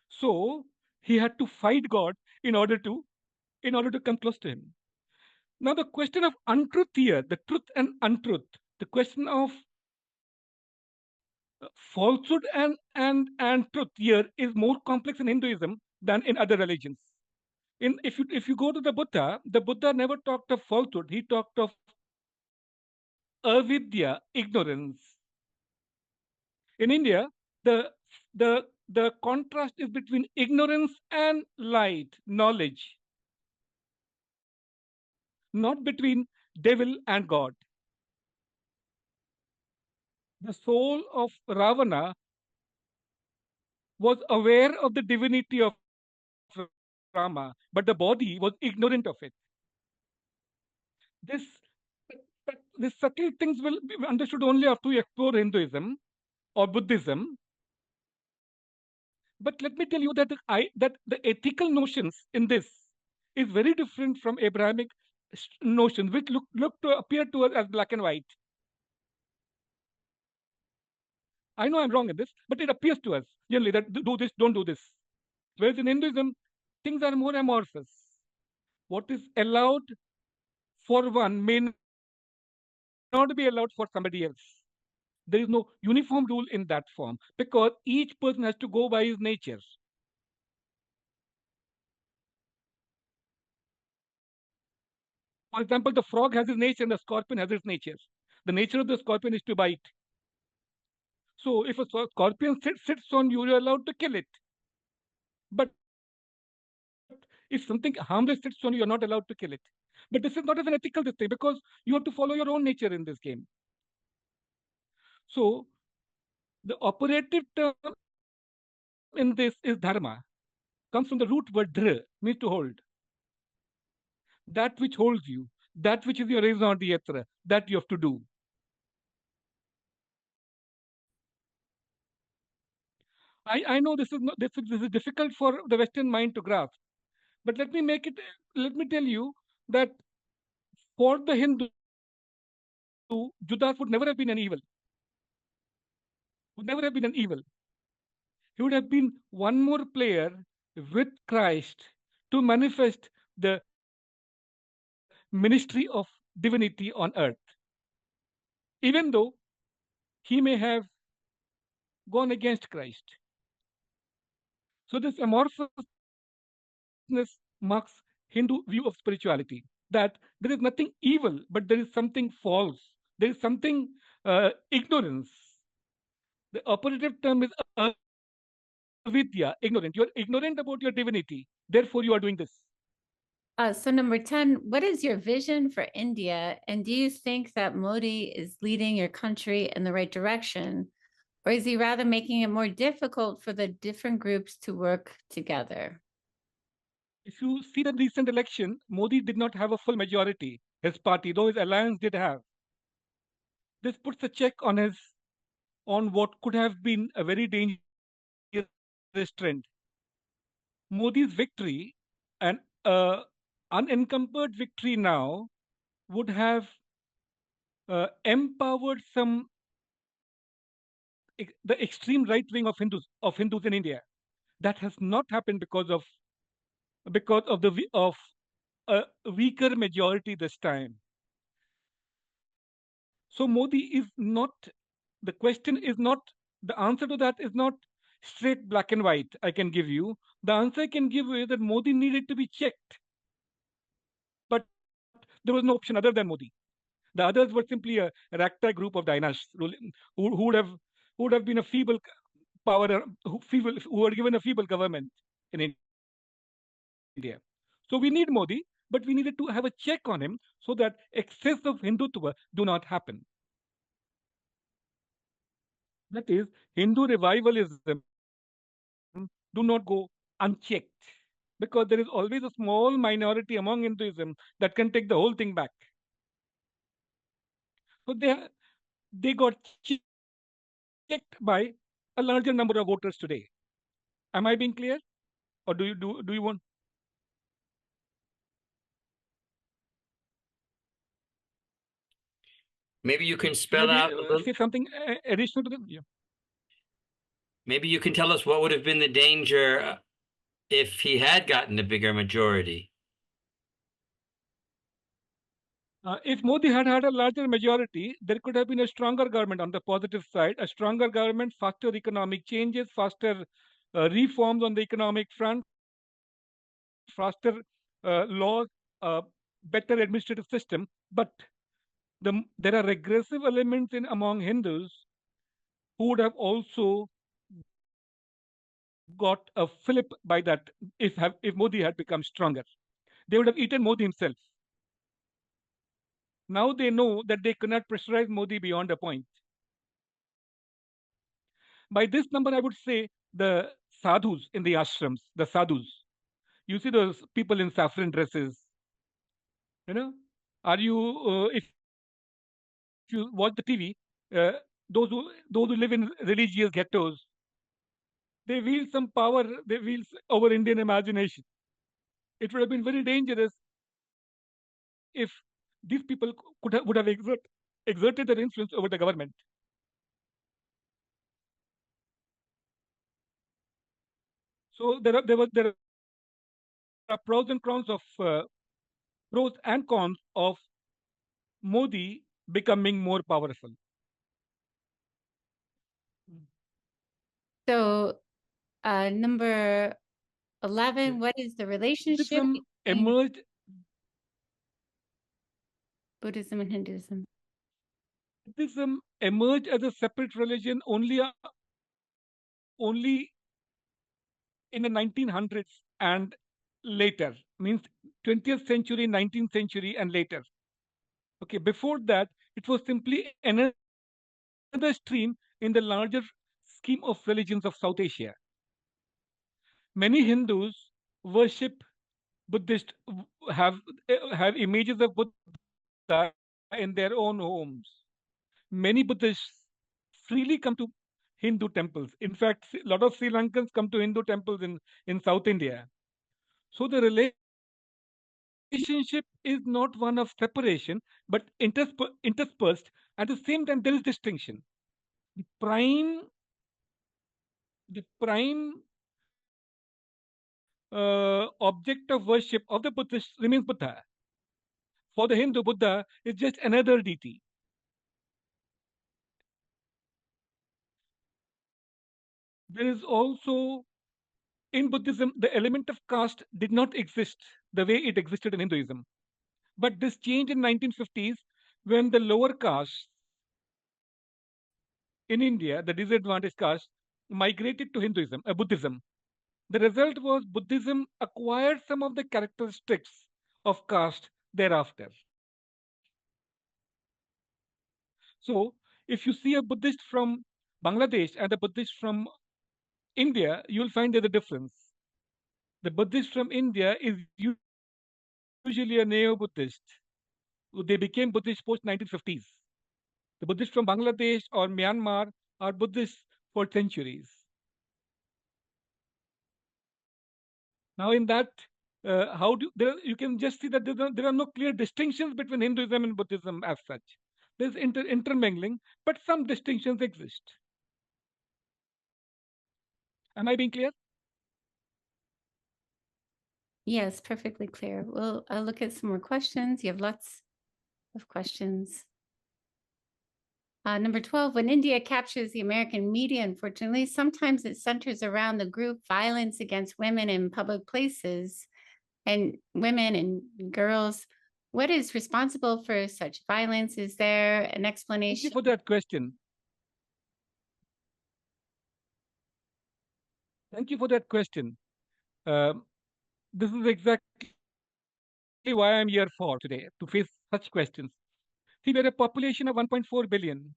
So he had to fight God in order to come close to him. Now the question of untruth here, the truth and untruth, the question of falsehood and truth here is more complex in Hinduism than in other religions. If you go to the Buddha never talked of falsehood. He talked of avidya, ignorance. In India, the contrast is between ignorance and light, knowledge, not between devil and God. The soul of Ravana was aware of the divinity of Rama, but the body was ignorant of it. This these subtle things will be understood only after you explore Hinduism or Buddhism. But let me tell you that the ethical notions in this is very different from Abrahamic notions, which look to appear to us as black and white. I know I'm wrong in this, but it appears to us generally that do this, don't do this. Whereas in Hinduism, things are more amorphous. What is allowed for one may cannot be allowed for somebody else. There is no uniform rule in that form because each person has to go by his nature. For example, the frog has his nature and the scorpion has its nature. The nature of the scorpion is to bite. So if a scorpion sits on you, you're allowed to kill it. But if something harmless sits on you, you're not allowed to kill it. But this is not even ethical, this thing, because you have to follow your own nature in this game. So the operative term in this is dharma, comes from the root word dhr, means to hold. That which holds you, that which is your raison d'etre, that you have to do. I know this is not this is difficult for the Western mind to grasp, but let me tell you that for the Hindu, Judas would never have been an evil. Would never have been an evil. He would have been one more player with Christ to manifest the ministry of divinity on earth. Even though he may have gone against Christ. So this amorphousness marks Hindu view of spirituality, that there is nothing evil, but there is something false. There is something ignorance. The operative term is avidya, ignorant. You are ignorant about your divinity. Therefore, you are doing this. So number 10, what is your vision for India? And do you think that Modi is leading your country in the right direction? Or is he rather making it more difficult for the different groups to work together? If you see the recent election, Modi did not have a full majority, his party, though his alliance did have. This puts a check on what could have been a very dangerous trend. Modi's victory, an unencumbered victory now, would have empowered the extreme right wing of Hindus in India. That has not happened because of a weaker majority this time. So Modi is not. The question is not. The answer to that is not straight black and white. I can give you the answer. I can give you is that Modi needed to be checked, but there was no option other than Modi. The others were simply a ragtag group of dynasts who would have been a feeble power, who were given a feeble government in India. So we need Modi, but we needed to have a check on him so that excess of Hindutva do not happen. That is, Hindu revivalism do not go unchecked, because there is always a small minority among Hinduism that can take the whole thing back. So they got checked by a larger number of voters today. Am I being clear, or do you want? Maybe you can spell out a little. Say something additional to them. Yeah. Maybe you can tell us what would have been the danger if he had gotten a bigger majority. If Modi had had a larger majority, there could have been a stronger government on the positive side, a stronger government, faster economic changes, faster reforms on the economic front, faster laws, better administrative system. But there are regressive elements among Hindus who would have also got a flip by that if Modi had become stronger. They would have eaten Modi himself. Now they know that they cannot pressurize Modi beyond a point. By this number, I would say the sadhus in the ashrams, the sadhus. You see those people in saffron dresses. You know, if you watch the TV, those who live in religious ghettos, they wield some power. They wield over Indian imagination. It would have been very dangerous if these people would have exerted their influence over the government. So there are pros and cons of Modi becoming more powerful. So, number 11, what is the relationship Buddhism between emerged. Buddhism and Hinduism? Buddhism emerged as a separate religion only in the 1900s and later, means 20th century, 19th century, and later. Okay, before that, it was simply another stream in the larger scheme of religions of South Asia. Many Hindus worship Buddhist, have images of Buddha in their own homes. Many Buddhists freely come to Hindu temples. In fact, a lot of Sri Lankans come to Hindu temples in South India. So the relationship is not one of separation, but interspersed. At the same time, there is distinction. The prime object of worship of the Buddhist remains Buddha. For the Hindu, Buddha is just another deity. There is also, in Buddhism, the element of caste did not exist the way it existed in Hinduism. But this changed in 1950s when the lower caste in India, the disadvantaged caste, migrated to Buddhism. The result was Buddhism acquired some of the characteristics of caste thereafter. So, if you see a Buddhist from Bangladesh and a Buddhist from India, you'll find there's a difference. The Buddhist from India is usually a neo-Buddhist. They became Buddhist post 1950s. The Buddhists from Bangladesh or Myanmar are Buddhists for centuries. Now, in that, you can just see that there are no clear distinctions between Hinduism and Buddhism as such. There's intermingling, but some distinctions exist. Am I being clear? Yes, perfectly clear. I'll look at some more questions. You have lots of questions. Number 12, when India captures the American media, unfortunately, sometimes it centers around the group violence against women in public places and women and girls. What is responsible for such violence? Is there an explanation? Thank you for that question. Thank you for that question. This is exactly why I'm here for today, to face such questions. See, we're a population of 1.4 billion.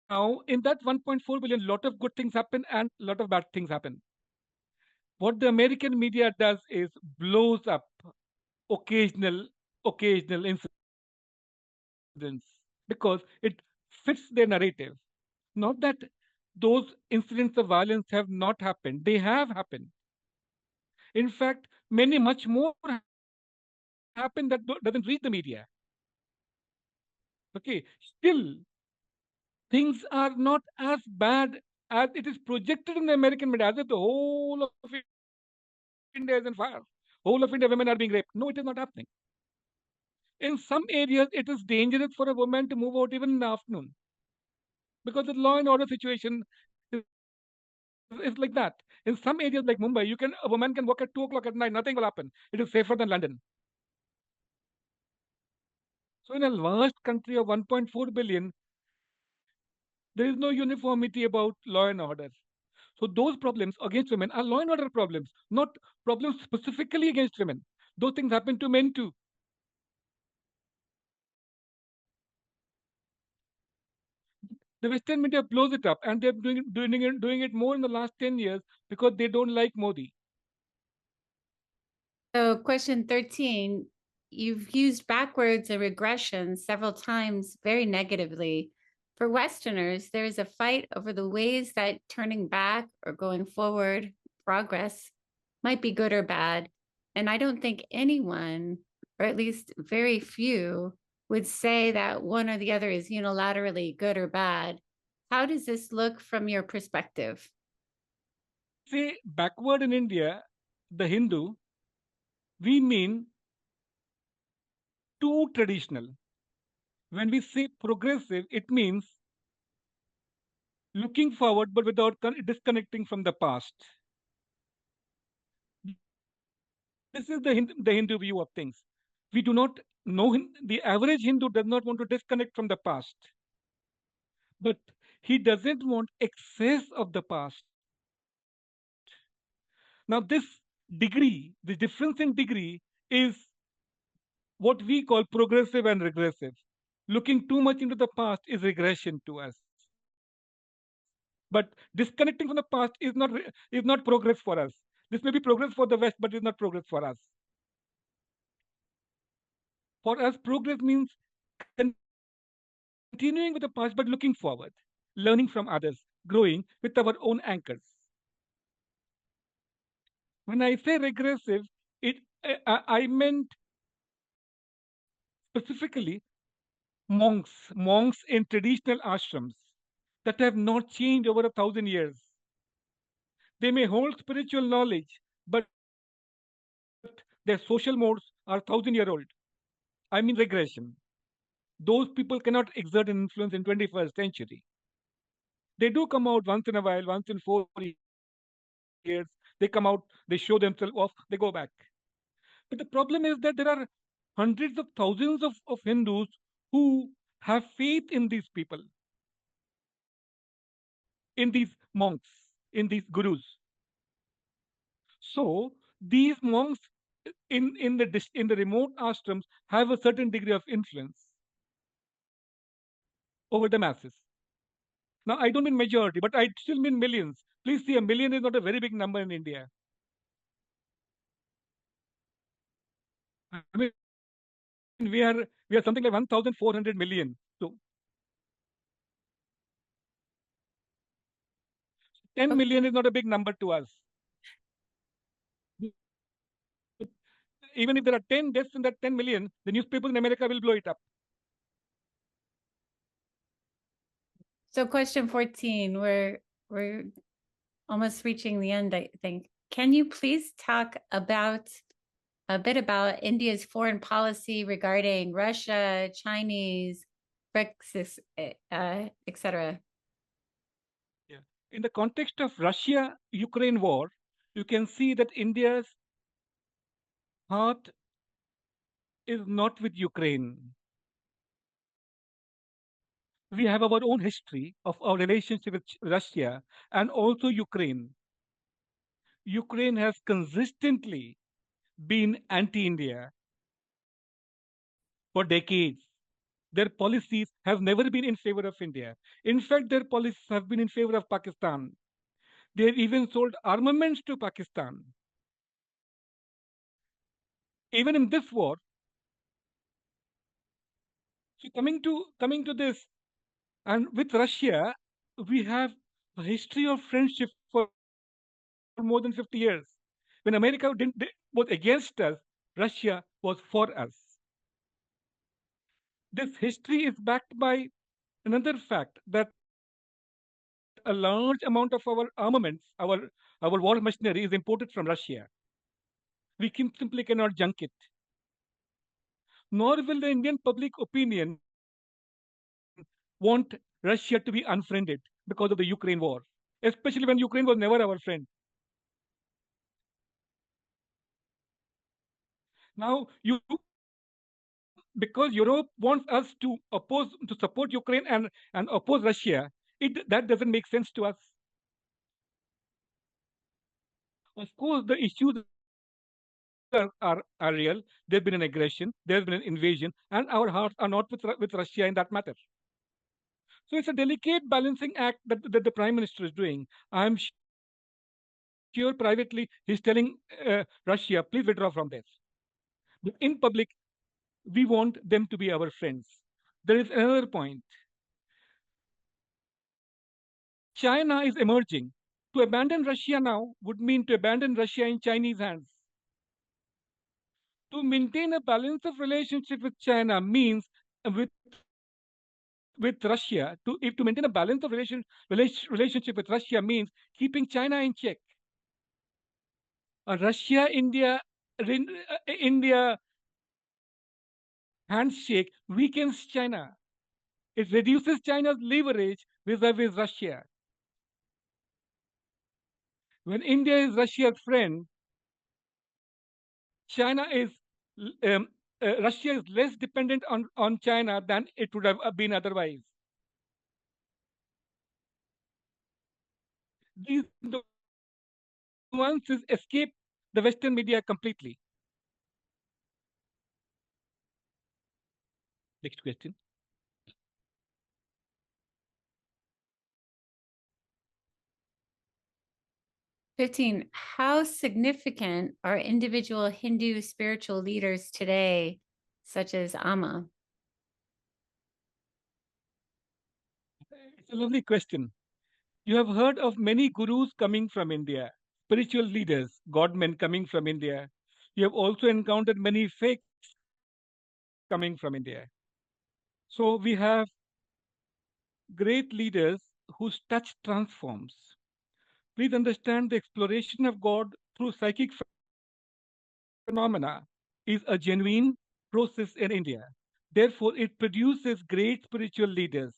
Now, in that 1.4 billion, a lot of good things happen and a lot of bad things happen. What the American media does is blows up occasional incidents because it fits their narrative. Not that those incidents of violence have not happened; they have happened. In fact, many much more happen that doesn't reach the media. Okay, still things are not as bad as it is projected in the American media, as if the whole of India is on fire. Whole of India women are being raped. No, it is not happening. In some areas, it is dangerous for a woman to move out even in the afternoon because the law and order situation is like that. In some areas like Mumbai, a woman can walk at 2 o'clock at night, nothing will happen. It is safer than London. So in a vast country of 1.4 billion, there is no uniformity about law and order. So those problems against women are law and order problems, not problems specifically against women. Those things happen to men too. The Western media blows it up, and they're doing it more in the last 10 years because they don't like Modi. So question 13, you've used backwards and regression several times very negatively. For Westerners, there is a fight over the ways that turning back or going forward, progress, might be good or bad. And I don't think anyone, or at least very few, would say that one or the other is unilaterally good or bad. How does this look from your perspective? Say backward in India, the Hindu we mean too traditional. When we say progressive, it means looking forward but without disconnecting from the past. This is the Hindu view of things. We do not know, the average Hindu does not want to disconnect from the past, but he doesn't want excess of the past. Now, the difference in degree is what we call progressive and regressive. Looking too much into the past is regression to us. But disconnecting from the past is not progress for us. This may be progress for the West, but is not progress for us. For us, progress means continuing with the past but looking forward, learning from others, growing with our own anchors. When I say regressive, I meant specifically monks in traditional ashrams that have not changed over 1,000 years. They may hold spiritual knowledge, but their social modes are 1,000 year old. I mean regression. Those people cannot exert an influence in 21st century. They do come out once in a while, once in 4 years. They come out, they show themselves off, they go back. But the problem is that there are hundreds of thousands of Hindus who have faith in these people, in these monks, in these gurus. So these monks in the remote ashrams have a certain degree of influence over the masses. Now I don't mean majority, but I still mean millions. Please see, a million is not a very big number in India. I mean, we are something like 1,400 million. So 10 Okay. million is not a big number to us. Even if there are 10 deaths in that 10 million, the newspapers in America will blow it up. So question 14, we're almost reaching the end, I think. Can you please talk about a bit about India's foreign policy regarding Russia, Chinese, Brexit, etc.? Yeah. In the context of Russia-Ukraine war, you can see that India's heart is not with Ukraine. We have our own history of our relationship with Russia and also Ukraine. Ukraine has consistently been anti-India for decades. Their policies have never been in favor of India. In fact, their policies have been in favor of Pakistan. They have even sold armaments to Pakistan. Even in this war, so coming to this, and with Russia, we have a history of friendship for more than 50 years. When America was against us, Russia was for us. This history is backed by another fact that a large amount of our armaments, our war machinery is imported from Russia. We simply cannot junk it. Nor will the Indian public opinion want Russia to be unfriended because of the Ukraine war, especially when Ukraine was never our friend. Now, because Europe wants us to support Ukraine and oppose Russia, that doesn't make sense to us. Of course, the issues are real. There's been an aggression, there's been an invasion, and our hearts are not with Russia in that matter. So it's a delicate balancing act that the Prime Minister is doing. I'm sure privately he's telling Russia, please withdraw from this. But in public, we want them to be our friends. There is another point. China is emerging. To abandon Russia now would mean to abandon Russia in Chinese hands. To maintain a balance of relationship with China means with Russia, to maintain a balance of relationship with Russia means keeping China in check. A Russia-India India handshake weakens China. It reduces China's leverage vis-a-vis Russia. When India is Russia's friend, China is Russia is less dependent on China than it would have been otherwise. These nuances escape the Western media completely. Next question. "15. How significant are individual Hindu spiritual leaders today, such as Amma?" It's a lovely question. You have heard of many gurus coming from India, spiritual leaders, godmen coming from India. You have also encountered many fakes coming from India. So we have great leaders whose touch transforms. Please understand the exploration of God through psychic phenomena is a genuine process in India. Therefore, it produces great spiritual leaders.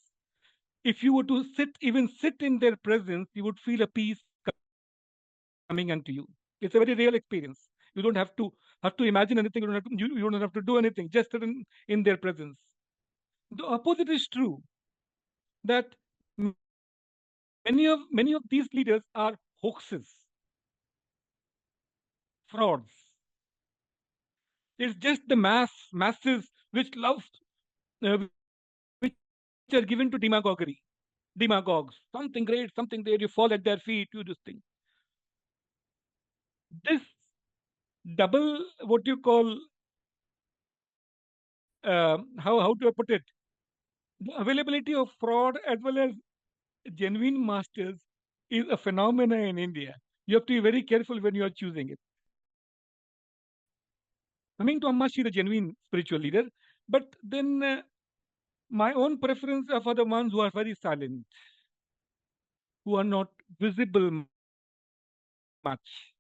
If you were to even sit in their presence, you would feel a peace coming unto you. It's a very real experience. You don't have to imagine anything. You don't have to do anything. Just sit in their presence. The opposite is true. That many of these leaders are hoaxes, frauds. It's just the masses which love, which are given to demagogues. Something great, something there. You fall at their feet. You just think this double, what you call, how do I put it? The availability of fraud as well as genuine masters is a phenomenon in India. You have to be very careful when you are choosing it. Coming to Amma, she's a genuine spiritual leader, but then my own preference are for the ones who are very silent, who are not visible much.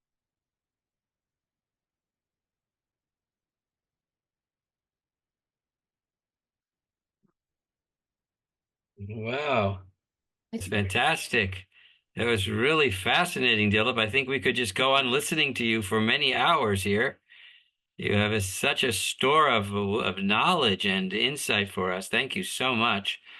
Wow. It's fantastic. That was really fascinating, Dilip. I think we could just go on listening to you for many hours here. You have such a store of knowledge and insight for us. Thank you so much.